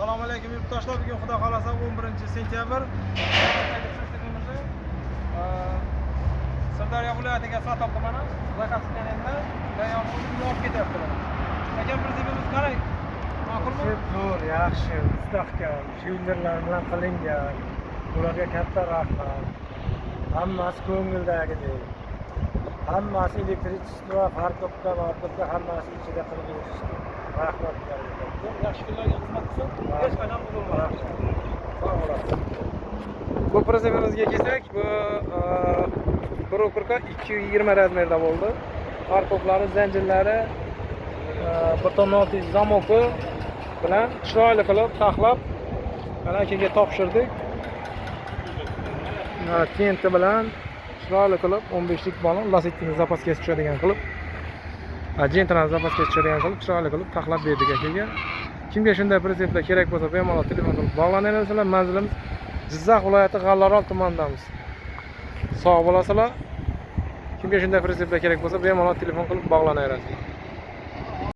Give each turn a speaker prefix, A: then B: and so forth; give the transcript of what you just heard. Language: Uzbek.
A: Assalomu alaykum yurtdoshlar. Bugun xudo xolasa 11-sentyabr. Sirdaryo viloyatiga Satoq tumani Zakaskanenda dayomni olib ketyapti. Aka prezidentimiz qalay? Ma'qulmi?
B: Zo'r, yaxshi, mustahkam, shildirlar bilan qilingan. Ularga katta rahmat. Hammasi ko'ngildagidek. Hammasi elektrichество, farqobda, hammasi ichida qilib berishdi. Rahmat beradi.
A: Yaxshi kunlarga xizmat qilsin. Hech qanday bo'lmaydi.
B: Sog' bo'lasiz.
A: Bu prezidentimizga kelsak, bu bir okurka 220 razmerda bo'ldi. Farqoblari, zanjirlari, betonli zamoki bilan chiroyli qilib taxlab mana akaga topshirdik. Tenti bilan chiroyli qilib 15 lik balon lasetini zapaska tushadigan qilib, jentran zapaska tushadigan qilib chiroyli qilib taxlab berdik akaga. Kimga shunday prezentlar kerak bo'lsa, bemalol telefon qilib bog'lanaverasizlar. Manzilimiz Jizzax viloyati G'allaorol tumanidamiz. Sog' bo'lasizlar. Kimga shunday prezentlar kerak bo'lsa, bemalol telefon qilib bog'lanaverasizlar.